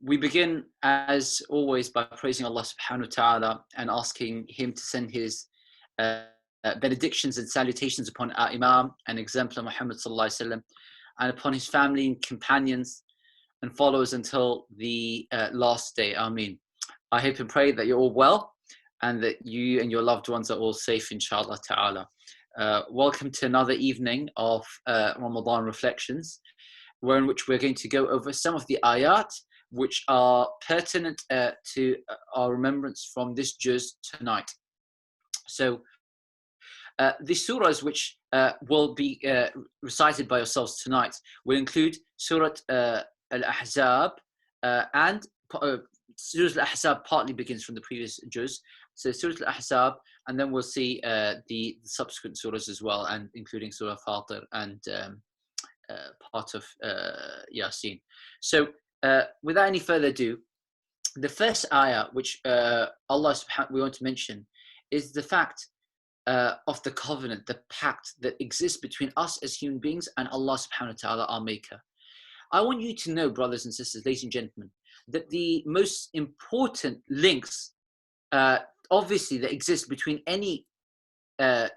We begin, as always, by praising Allah subhanahu wa ta'ala and asking Him to send His benedictions and salutations upon our Imam and exemplar Muhammad sallallahu alaihi wasallam, and upon his family and companions and followers until the last day. Ameen. I hope and pray that you're all well and that you and your loved ones are all safe, inshallah ta'ala. Welcome to another evening of Ramadan Reflections, in which we're going to go over some of the ayat which are pertinent to our remembrance from this juz tonight. So the surahs which will be recited by yourselves tonight will include Surah Al-Ahzab, and Surah Al-Ahzab partly begins from the previous juz. So Surah Al-Ahzab, and then we'll see the subsequent surahs as well, and including Surah Fatir and part of Yasin. So without any further ado, the first ayah which Allah subhanahu we want to mention is the fact of the covenant, the pact that exists between us as human beings and Allah subhanahu wa ta'ala, our maker. I want you to know, brothers and sisters, ladies and gentlemen, that the most important links obviously that exist between any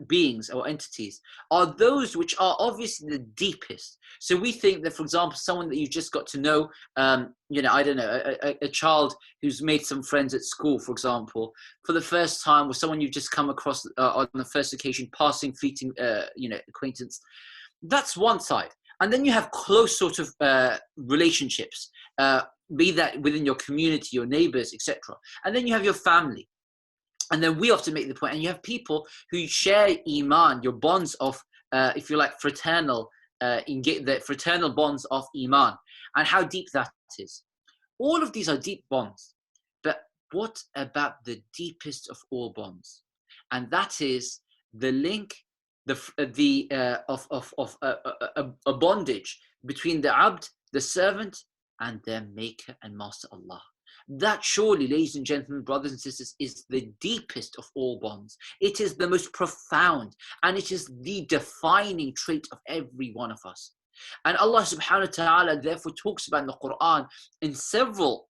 beings or entities are those which are obviously the deepest. So we think that, for example, someone that you've just got to know, I don't know, a child who's made some friends at school, for example, for the first time, or someone you've just come across on the first occasion, passing, fleeting, acquaintance. That's one side. And then you have close sort of relationships, be that within your community, your neighbors, etc. And then you have your family. And then we often make the point, and you have people who share iman, your bonds of, if you like, fraternal, the fraternal bonds of iman, and how deep that is. All of these are deep bonds, but what about the deepest of all bonds? And that is the link, a bondage between the abd, the servant, and their maker and master Allah. That surely, ladies and gentlemen, brothers and sisters, is the deepest of all bonds. It is the most profound, and it is the defining trait of every one of us. And Allah subhanahu wa ta'ala therefore talks about in the Quran in several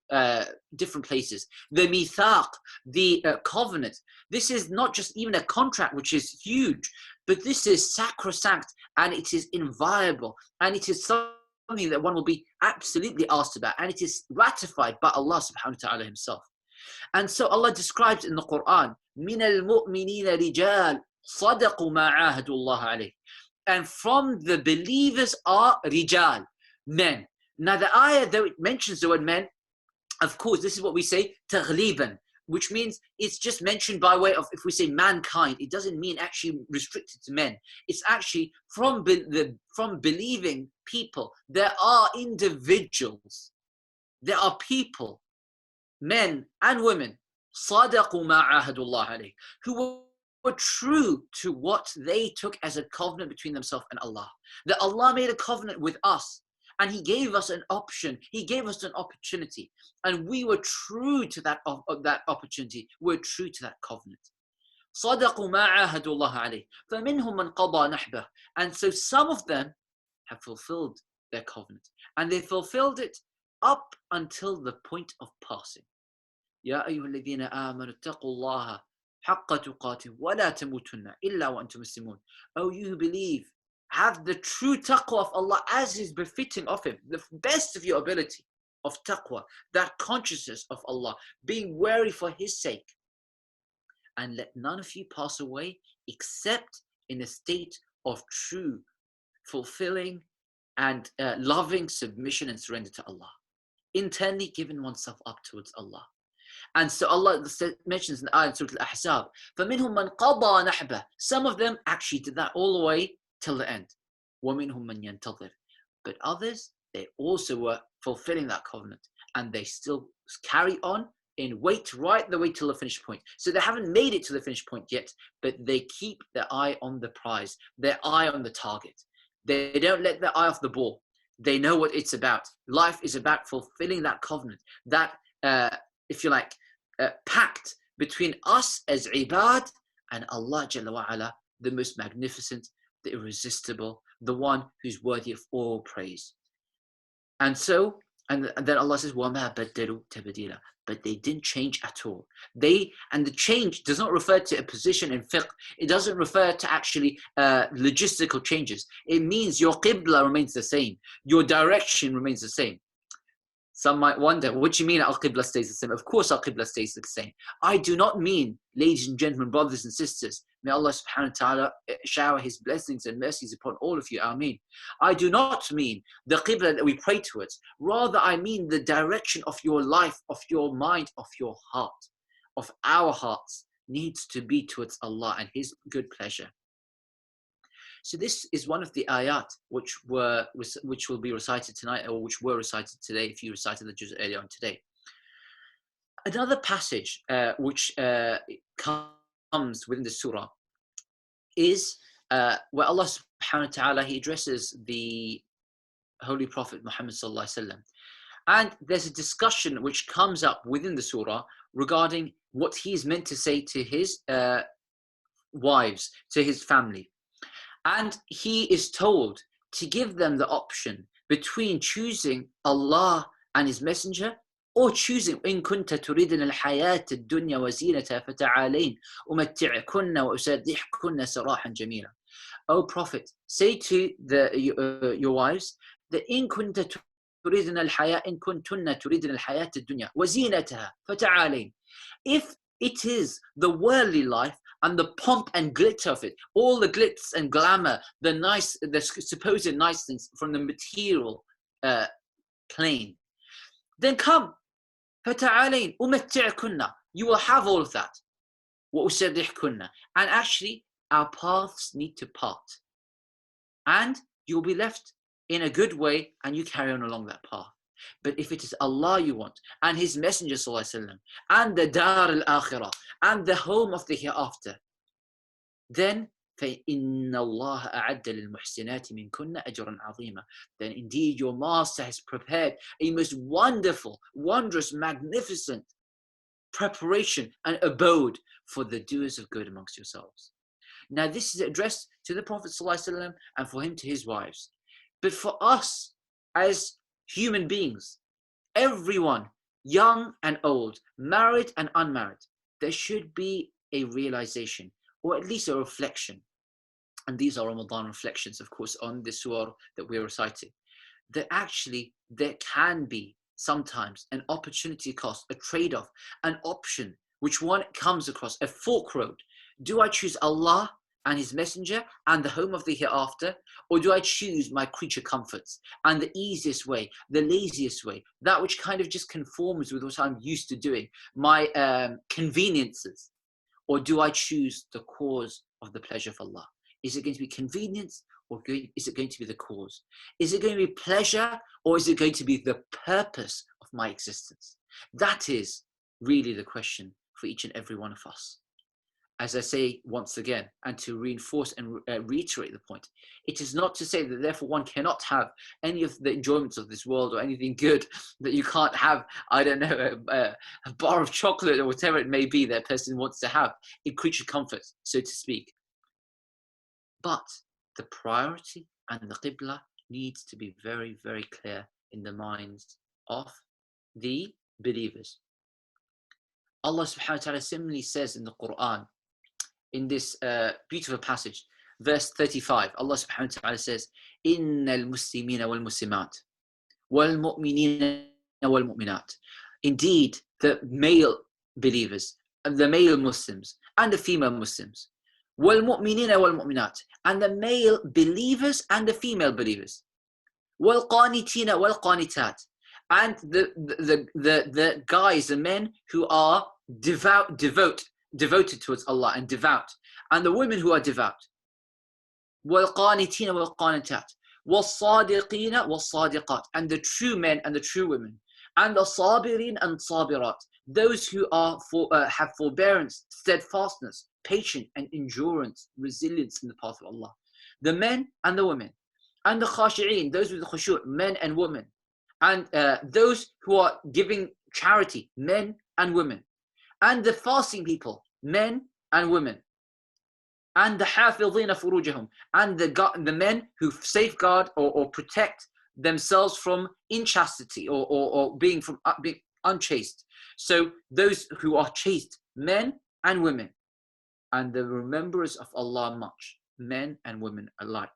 different places. The mithaq, the covenant. This is not just even a contract, which is huge, but this is sacrosanct, and it is inviolable, and it is something that one will be absolutely asked about, and it is ratified by Allah subhanahu wa ta'ala himself. And so Allah describes in the Quran, مِنَ الْمُؤْمِنِينَ رِجَالٌ صَدَقُوا مَا عَاهَدُوا اللَّهَ عَلَيْهِ. And from the believers are rijal, men. Now the ayah, though it mentions the word men, of course, this is what we say, taghliban, which means it's just mentioned by way of, if we say mankind, it doesn't mean actually restricted to men. It's actually from believing people. There are individuals, there are people, men and women, صَدَقُوا مَا عَاهَدُوا اللَّهَ عَلَيْهِ, who were true to what they took as a covenant between themselves and Allah. That Allah made a covenant with us, and He gave us an option. He gave us an opportunity, and we were true to that opportunity. We're true to that covenant. صَدَقُوا مَا عَاهَدُوا اللَّهَ عَلَيْهِ فَمِنْهُمْ مَنْ قَضَى نَحْبَهُ. And so some of them have fulfilled their covenant, and they fulfilled it up until the point of passing. يَا أَيُّهَا الَّذِينَ آمَنُوا اتَّقُوا اللَّهَ حَقَّ تُقَاتِهِ وَلَا تَمُوتُنَّ إِلَّا وَأَنْتُمْ مُسْلِمُونَ. Oh, you who believe, have the true taqwa of Allah as is befitting of Him, the best of your ability of taqwa, that consciousness of Allah, being wary for His sake. And let none of you pass away except in a state of true, fulfilling, and loving submission and surrender to Allah. Internally giving oneself up towards Allah. And so Allah mentions in the ayah in Surah Al-Ahzab, فَمِنْهُمْ مَنْ قَضَى نَحْبَهُ. Some of them actually did that all the way till the end. وَمِنْهُمْ مَنْ يَنْتَظِرُ. But others, they also were fulfilling that covenant, and they still carry on in wait right the way till the finish point. So they haven't made it to the finish point yet, but they keep their eye on the prize, their eye on the target. They don't let their eye off the ball. They know what it's about. Life is about fulfilling that covenant, that if you like, pact between us as ibad and Allah Jalla wa'ala, the most magnificent, the irresistible, the one who's worthy of all praise. And so And then Allah says, وَمَا بَدَّلُوا تَبْدِيلًا. But they didn't change at all. And the change does not refer to a position in fiqh. It doesn't refer to actually logistical changes. It means your qibla remains the same. Your direction remains the same. Some might wonder, what do you mean al-qibla stays the same? Of course al-qibla stays the same. I do not mean, ladies and gentlemen, brothers and sisters, may Allah subhanahu wa ta'ala shower his blessings and mercies upon all of you, ameen. I do not mean the qibla that we pray towards. Rather, I mean the direction of your life, of your mind, of your heart, of our hearts needs to be towards Allah and his good pleasure. So this is one of the ayat which will be recited tonight, or which were recited today if you recited the juz earlier on today. Another passage which comes within the surah is where Allah subhanahu wa ta'ala, he addresses the Holy Prophet Muhammad sallallahu alaihi wasallam. And there's a discussion which comes up within the surah regarding what he's meant to say to his wives, to his family. And he is told to give them the option between choosing Allah and his messenger, or choosing إن كنت تريدن الحياة الدنيا وزينتها فتعالين أمتعكن وأسرحكن سراحا جميلا. O Prophet, say to your wives that إن كنت تريدن الحياة إن كنتن تريدن الحياة الدنيا وزينتها فتعالين. If it is the worldly life and the pomp and glitter of it, all the glitz and glamour, the supposed nice things from the material plane, then come, فَتَعَالَيْنِ أُمَتِّعْكُنَّ. You will have all of that. وَأُسَرِّحْكُنَّ. And actually, our paths need to part. And you'll be left in a good way, and you carry on along that path. But if it is Allah you want, and his messenger sallallahu alaihi wasallam, and the dar al-akhirah, and the home of the hereafter, then فَإِنَّ اللَّهَ أَعَدَّ لِلْمُحْسِنَاتِ مِنْكُنَّ أَجْرًا عَظِيمًا. Then indeed your master has prepared a most wonderful, wondrous, magnificent preparation and abode for the doers of good amongst yourselves. Now this is addressed to the Prophet ﷺ and for him to his wives. But for us as human beings, everyone, young and old, married and unmarried, there should be a realization, or at least a reflection. And these are Ramadan reflections, of course, on the surah that we're reciting. That actually there can be sometimes an opportunity cost, a trade-off, an option which one comes across, a fork road. Do I choose Allah and his messenger and the home of the hereafter, or do I choose my creature comforts and the easiest way, the laziest way, that which kind of just conforms with what I'm used to doing, my conveniences? Or do I choose the cause of the pleasure of Allah? Is it going to be convenience, or is it going to be the cause? Is it going to be pleasure, or is it going to be the purpose of my existence? That is really the question for each and every one of us. As I say once again, and to reinforce and reiterate the point, it is not to say that therefore one cannot have any of the enjoyments of this world or anything good, that you can't have, I don't know, a bar of chocolate or whatever it may be that a person wants to have in creature comfort, so to speak. But the priority and the qibla needs to be very, very clear in the minds of the believers. Allah subhanahu wa ta'ala similarly says in the Quran, in this beautiful passage, verse 35, Allah subhanahu wa ta'ala says, إِنَّ الْمُسْلِمِينَ وَالْمُسْلِمَاتِ وَالْمُؤْمِنِينَ وَالْمُؤْمِنَاتِ. Indeed, the male believers, the male Muslims, and the female Muslims, وَالْمُؤْمِنِينَ وَالْمُؤْمِنَاتِ, and the male believers and the female believers, وَالْقَانِتِينَ وَالْقَانِتَاتِ, and the guys, the men who are devoted towards Allah and devout, and the women who are devout. وَالْقَانِتِينَ وَالْقَانِتَاتِ وَالصَّادِقِينَ وَالصَّادِقَاتِ, and the true men and the true women, and the صَابِرِينَ and صَابِرَات, those who are have forbearance, steadfastness, patience and endurance, resilience in the path of Allah. The men and the women, and the khashi'een, those with the khushu', men and women, and those who are giving charity, men and women, and the fasting people, men and women, and the hafidhina furujahum, and the men who safeguard or protect themselves from inchastity or being being unchaste. So those who are chaste, men and women, and the rememberers of Allah much, men and women alike.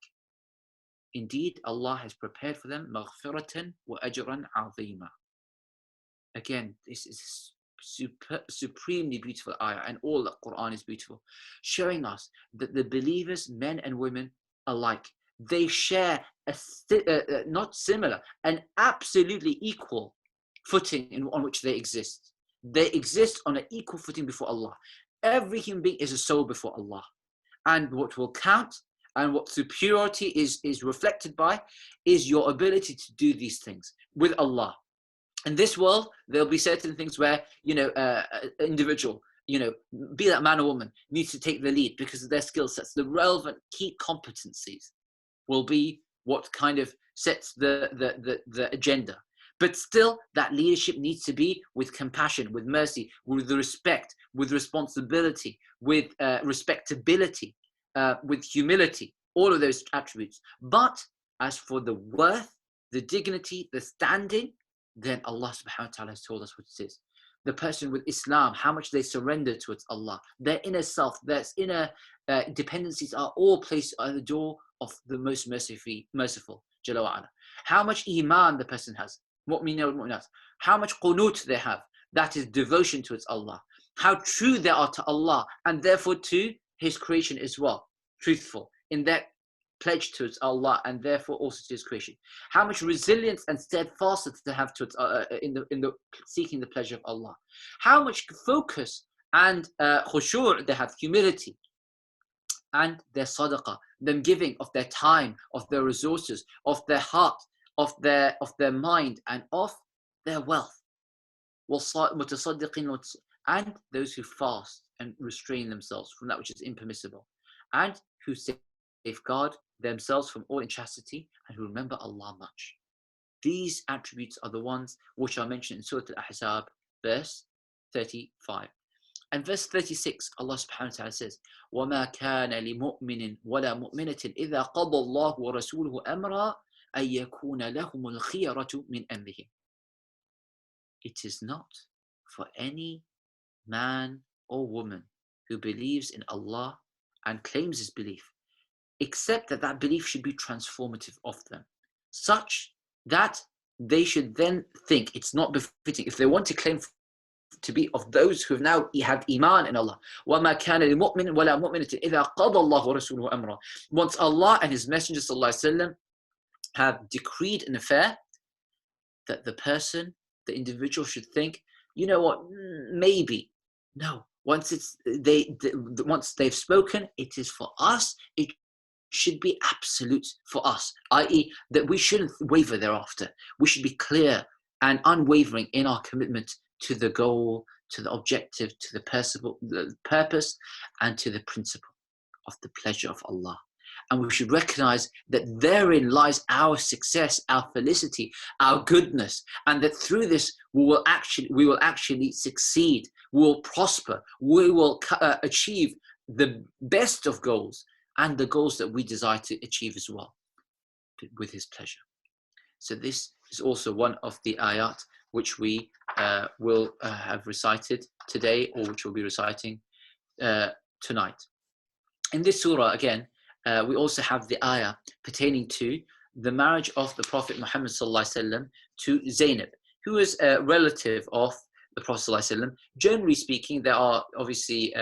Indeed, Allah has prepared for them maghfiratan wa ajran azima. Again, this is supremely beautiful ayah, and all the Quran is beautiful, showing us that the believers, men and women alike, they share not similar, an absolutely equal footing on which they exist. They exist on an equal footing before Allah. Every human being is a soul before Allah, and what will count and what superiority is reflected by is your ability to do these things with Allah. In this world, there'll be certain things where, individual, be that man or woman, needs to take the lead because of their skill sets. The relevant key competencies will be what kind of sets the agenda. But still, that leadership needs to be with compassion, with mercy, with respect, with responsibility, with respectability, with humility, all of those attributes. But as for the worth, the dignity, the standing, then Allah subhanahu wa ta'ala has told us what it is. The person with Islam, how much they surrender towards Allah, their inner self, their inner dependencies are all placed at the door of the most merciful, Jalla wa ala. How much iman the person has, mu'minun mu'minat, how much qunut they have, that is devotion towards Allah. How true they are to Allah and therefore to His creation as well, truthful in their pledge towards Allah and therefore also to His creation. How much resilience and steadfastness they have towards in the seeking the pleasure of Allah. How much focus and khushu' they have, humility, and their sadaqah, them giving of their time, of their resources, of their heart, of their mind, and of their wealth. And those who fast and restrain themselves from that which is impermissible, and who safeguard themselves from all inchastity, and who remember Allah much. These attributes are the ones which are mentioned in Surah Al-Ahzab, verse 35. And verse 36, Allah subhanahu wa ta'ala says, وَمَا كَانَ لِمُؤْمِنٍ وَلَا مُؤْمِنَةٍ إِذَا قَضَى اللَّهُ وَرَسُولُهُ أَمْرًا أَن يَكُونَ لَهُمُ الْخِيَرَةُ مِنْ أَمْرِهِمْ. It is not for any man or woman who believes in Allah and claims his belief, except that that belief should be transformative of them, such that they should then think it's not befitting, if they want to claim to be of those who have now had iman in Allah. وَمَا كَانَ لِمُؤْمِنٍ وَلَا مُؤْمِنَةٍ إِذَا قَضَى اللَّهُ وَرَسُولُهُ أَمْرًا. Once Allah and His Messenger ﷺ have decreed an affair, that the person, the individual should think, you know what, maybe. No, once they've spoken, it is for us, it should be absolute for us, i.e. that we shouldn't waver thereafter. We should be clear and unwavering in our commitment to the goal, to the objective, to the purpose, and to the principle of the pleasure of Allah. And we should recognize that therein lies our success, our felicity, our goodness, and that through this we will actually succeed, we will prosper, we will achieve the best of goals and the goals that we desire to achieve as well, with His pleasure. So this is also one of the ayat which we will have recited today, or which we'll be reciting tonight. In this surah, again, we also have the ayah pertaining to the marriage of the Prophet Muhammad ﷺ to Zainab, who is a relative of the Prophet ﷺ. Generally speaking, there are obviously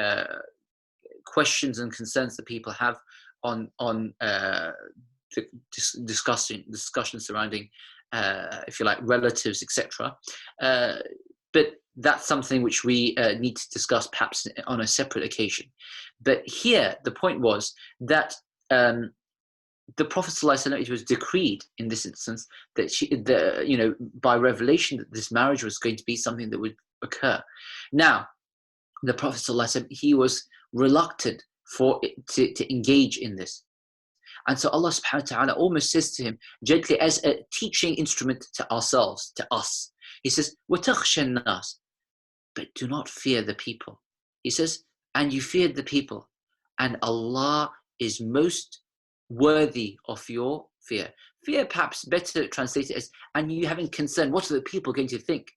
questions and concerns that people have on the discussion surrounding, if you like, relatives, etc. But that's something which we need to discuss perhaps on a separate occasion. But here, the point was that the Prophet ﷺ, it was decreed in this instance that by revelation, that this marriage was going to be something that would occur. Now, the Prophet ﷺ, he was reluctant to engage in this. And so Allah subhanahu wa ta'ala almost says to him gently, as a teaching instrument to ourselves, to us. He says, وَتَخْشَى النَّاسِ, but do not fear the people. He says, and you feared the people, and Allah is most worthy of your fear. Fear, perhaps better translated as, and you having concern, what are the people going to think?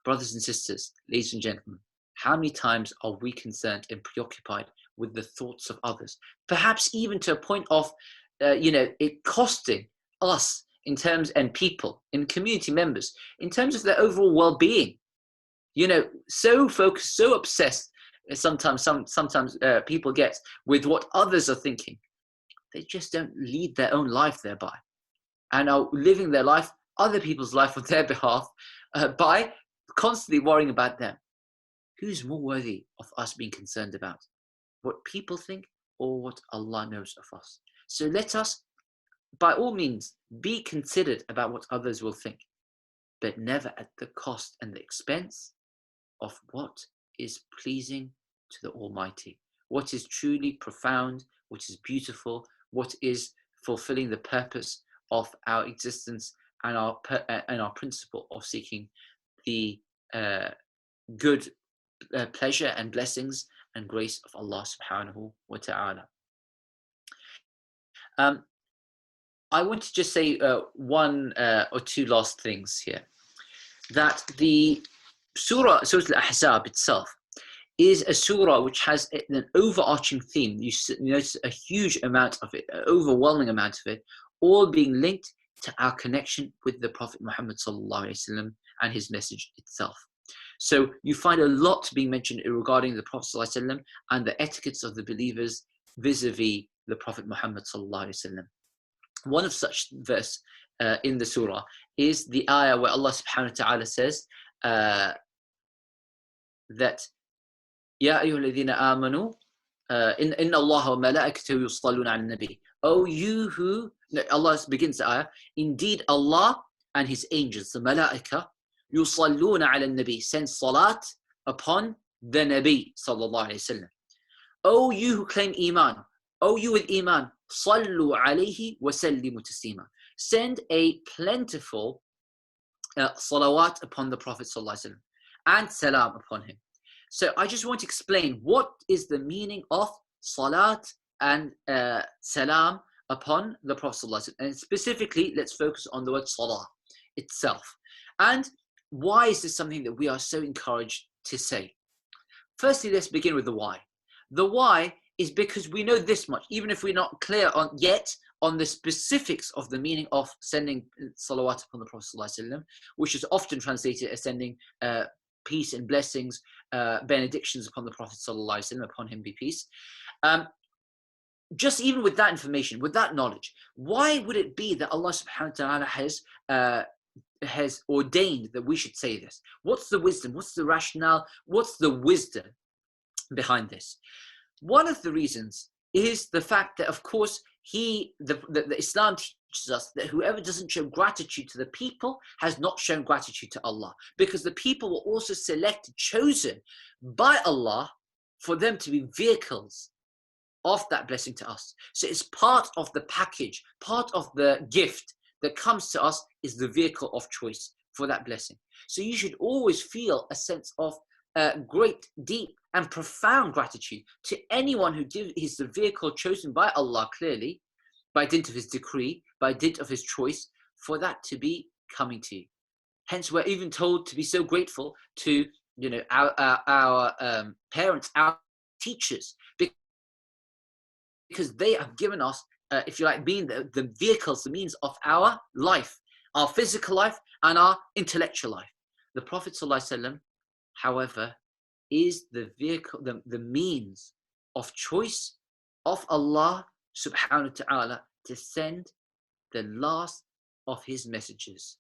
Brothers and sisters, ladies and gentlemen, how many times are we concerned and preoccupied with the thoughts of others? Perhaps even to a point of, it costing us in terms, and people, and community members, in terms of their overall well-being. So focused, so obsessed, sometimes people get with what others are thinking. They just don't lead their own life thereby, and are living their life, other people's life on their behalf, by constantly worrying about them. Who's more worthy of us being concerned about? What people think or what Allah knows of us? So let us, by all means, be considered about what others will think, but never at the cost and the expense of what is pleasing to the Almighty, what is truly profound, what is beautiful, what is fulfilling the purpose of our existence, and our principle of seeking the good pleasure and blessings and grace of Allah subhanahu wa ta'ala. I want to just say one or two last things here. That the Surah Al-Ahzab itself is a surah which has an overarching theme. You notice a huge amount of it, an overwhelming amount of it, all being linked to our connection with the Prophet Muhammad sallallahu alaihi wasallam and his message itself. So you find a lot being mentioned regarding the Prophet sallallahu alaihi wasallam and the etiquettes of the believers vis-a-vis the Prophet Muhammad sallallahu alaihi wasallam. One of such verse in the surah is the ayah where Allah subhanahu wa ta'ala says that Ya ayyuhalladhina amanu inna Allah wa malaikatahu yusalluna ala nabi. Oh, you who, Allah begins the ayah, indeed Allah and his angels, the malaika, yusalluna ala nabi, send salat upon the nabi sallallahu alayhi wasallam. Oh, you who claim iman, oh, you with iman, sallu alayhi wa sallimu taslima. Send a plentiful salawat upon the Prophet sallallahu alaihi wasallam and salam upon him. So I just want to explain what is the meaning of salat and salam upon the Prophet sallallahu alaihi wasallam. And specifically, let's focus on the word salah itself. And why is this something that we are so encouraged to say? Firstly, let's begin with the why. The why is because we know this much, even if we're not clear on the specifics of the meaning of sending salawat upon the Prophet ﷺ, which is often translated as sending peace and blessings, benedictions upon the Prophet ﷺ, upon him be peace. Just even with that information, with that knowledge, why would it be that Allah subhanahu wa ta'ala has ordained that we should say this? What's the wisdom? What's the rationale? What's the wisdom behind this? One of the reasons is the fact that, of course, the Islam teaches us that whoever doesn't show gratitude to the people has not shown gratitude to Allah, because the people were also selected, chosen by Allah for them to be vehicles of that blessing to us. So it's part of the package, part of the gift that comes to us is the vehicle of choice for that blessing. So you should always feel a sense of great, deep, and profound gratitude to anyone who is the vehicle chosen by Allah, clearly, by dint of his decree, by dint of his choice, for that to be coming to you. Hence, we're even told to be so grateful to our parents, our teachers, because they have given us, if you like, being the vehicles, the means of our life, our physical life and our intellectual life. The Prophet ﷺ, however, is the vehicle, the means of choice of Allah subhanahu wa ta'ala to send the last of his messages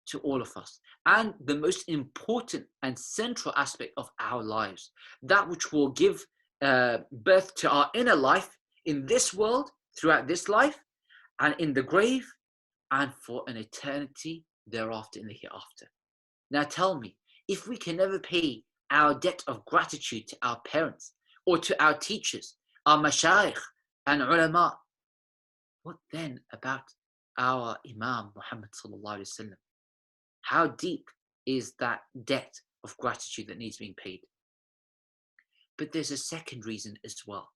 to all of us, and the most important and central aspect of our lives, that which will give birth to our inner life in this world, throughout this life, and in the grave, and for an eternity thereafter, in the hereafter. Now tell me, if we can never pay our debt of gratitude to our parents or to our teachers, our mashayikh and ulama, what then about our Imam Muhammad sallallahu alaihi wasallam? How deep is that debt of gratitude that needs being paid? But there's a second reason as well.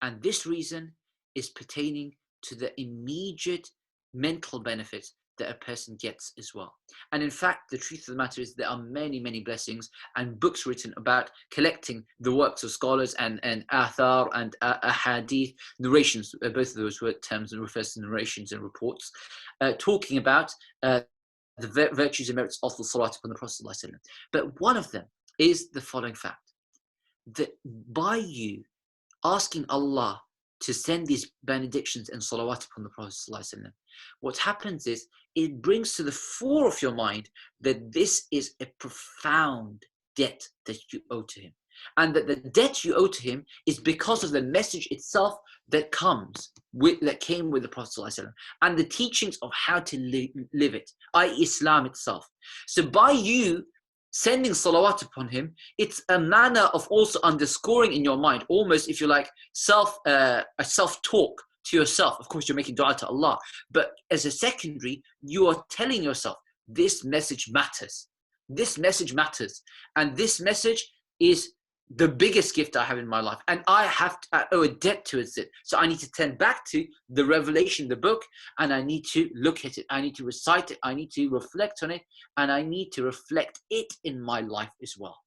And this reason is pertaining to the immediate mental benefit that a person gets as well. And in fact, the truth of the matter is there are many, many blessings and books written about collecting the works of scholars and athar and ahadith, narrations, both of those were terms and refers to narrations and reports, talking about the virtues and merits of the salat upon the Prophet ﷺ. But one of them is the following fact, that by you asking Allah to send these benedictions and salawat upon the Prophet ﷺ, what happens is it brings to the fore of your mind that this is a profound debt that you owe to him. And that the debt you owe to him is because of the message itself that came with the Prophet ﷺ, and the teachings of how to live it, i.e. Islam itself. So by you sending salawat upon him, it's a manner of also underscoring in your mind, almost, if you like, a self-talk to yourself. Of course, you're making dua to Allah, but as a secondary, you are telling yourself, this message matters. This message matters. And this message is the biggest gift I have in my life. And I owe a debt to it. So I need to turn back to the revelation, the book, and I need to look at it. I need to recite it. I need to reflect on it. And I need to reflect it in my life as well.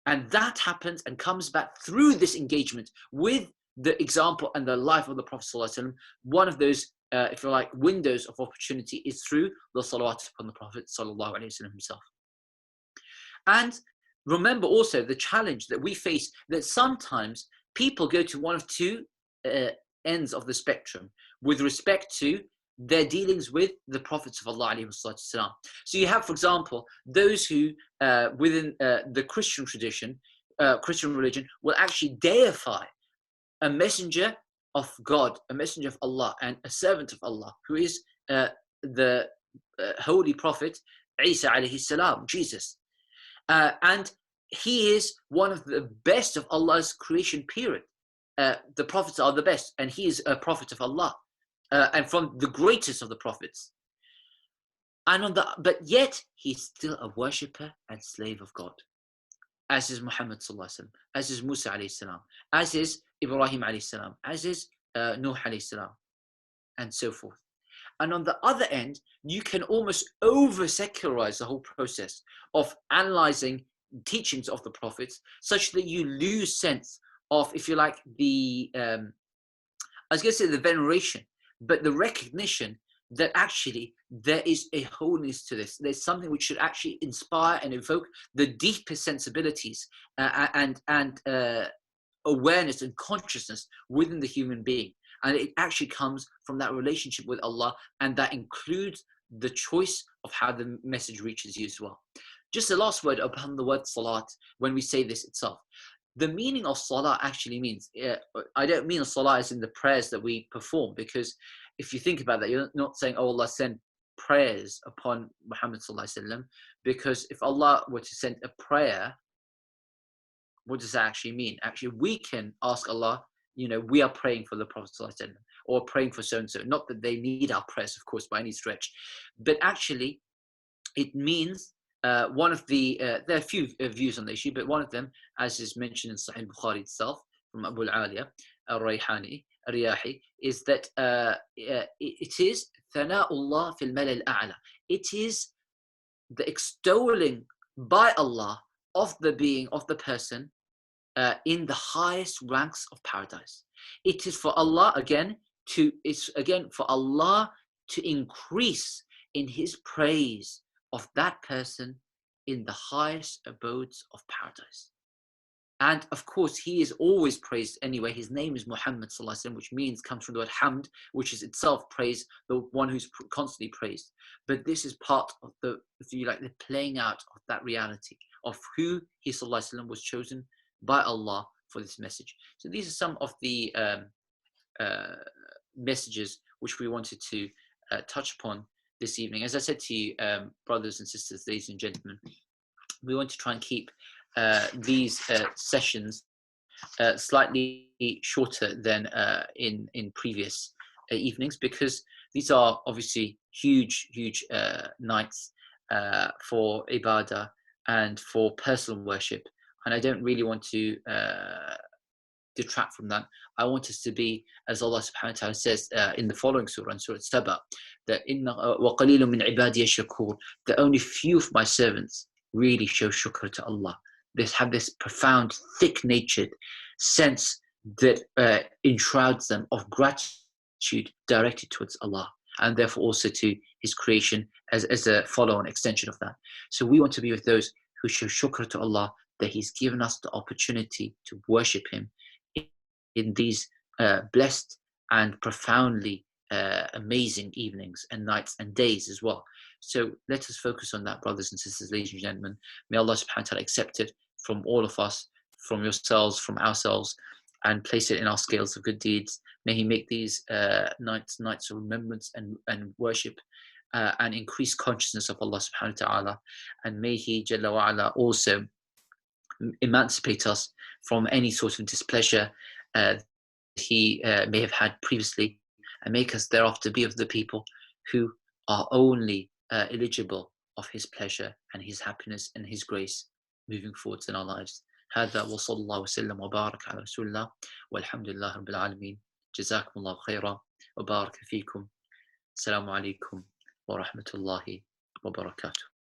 And that happens and comes back through this engagement with the example and the life of the Prophet ﷺ. One of those, if you like, windows of opportunity is through the salawat upon the Prophet ﷺ himself. And remember also the challenge that we face, that sometimes people go to one of two ends of the spectrum with respect to their dealings with the prophets of Allah. So you have, for example, those who within the Christian tradition, Christian religion, will actually deify a messenger of God, a messenger of Allah, and a servant of Allah, who is the holy prophet Isa alayhi salam, Jesus. And he is one of the best of Allah's creation period. The prophets are the best, and he is a prophet of Allah, and from the greatest of the prophets. But yet he's still a worshipper and slave of God, as is Muhammad sallallahu alaihi wasallam, as is Musa alayhi salam, as is Ibrahim alayhi salam, as is Nuh alayhi salam, and so forth. And on the other end, you can almost over-secularize the whole process of analyzing teachings of the prophets, such that you lose sense of, if you like, I was going to say the veneration, but the recognition that actually there is a wholeness to this. There's something which should actually inspire and evoke the deepest sensibilities and awareness and consciousness within the human being. And it actually comes from that relationship with Allah, and that includes the choice of how the message reaches you as well. Just a last word upon the word salat when we say this itself. The meaning of salah actually means, I don't mean salah as in the prayers that we perform, because if you think about that, you're not saying, oh, Allah send prayers upon Muhammad sallallahu alaihi wasallam, because if Allah were to send a prayer, what does that actually mean? Actually, we can ask Allah, we are praying for the Prophet ﷺ, or praying for so-and-so. Not that they need our prayers, of course, by any stretch. But actually, it means one of the, there are a few views on the issue, but one of them, as is mentioned in Sahih Bukhari itself, from Abu al-Aliya, al-Riyahi, is that it is Thana'ullah fil Malal A'la. It is the extolling by Allah of the being, of the person, in the highest ranks of paradise. It is for Allah for Allah to increase in his praise of that person in the highest abodes of paradise. And of course, he is always praised anyway. His name is Muhammad sallallahu alaihi wasallam, which comes from the word hamd, which is itself praise, the one who's constantly praised. But this is part of the playing out of that reality of who he sallallahu alaihi wasallam was chosen by Allah for this message. So these are some of the messages which we wanted to touch upon this evening. As I said to you, brothers and sisters, ladies and gentlemen, we want to try and keep these sessions slightly shorter than in previous evenings, because these are obviously huge nights for ibadah and for personal worship. And I don't really want to detract from that. I want us to be, as Allah subhanahu wa ta'ala says in the following surah, in Surah Saba, that وَقَلِيلٌ مِّنْ عِبَادِيَ الشَّكُورِ, that only few of my servants really show shukr to Allah. They have this profound, thick-natured sense that enshrouds them of gratitude directed towards Allah, and therefore also to His creation as a follow-on extension of that. So we want to be with those who show shukr to Allah, that He's given us the opportunity to worship Him in these blessed and profoundly amazing evenings and nights and days as well. So let us focus on that, brothers and sisters, ladies and gentlemen. May Allah subhanahu wa ta'ala accept it from all of us, from yourselves, from ourselves, and place it in our scales of good deeds. May He make these nights of remembrance and worship and increase consciousness of Allah subhanahu wa ta'ala. And may He Jalla wa ala also emancipate us from any sort of displeasure He may have had previously, and make us thereafter be of the people who are only eligible of His pleasure and His happiness and His grace moving forwards in our lives. هذا وصلى الله وسلم وبارك على رسول الله والحمد لله رب العالمين. جزاكم الله خيرا وبارك فيكم. السلام عليكم ورحمة الله وبركاته.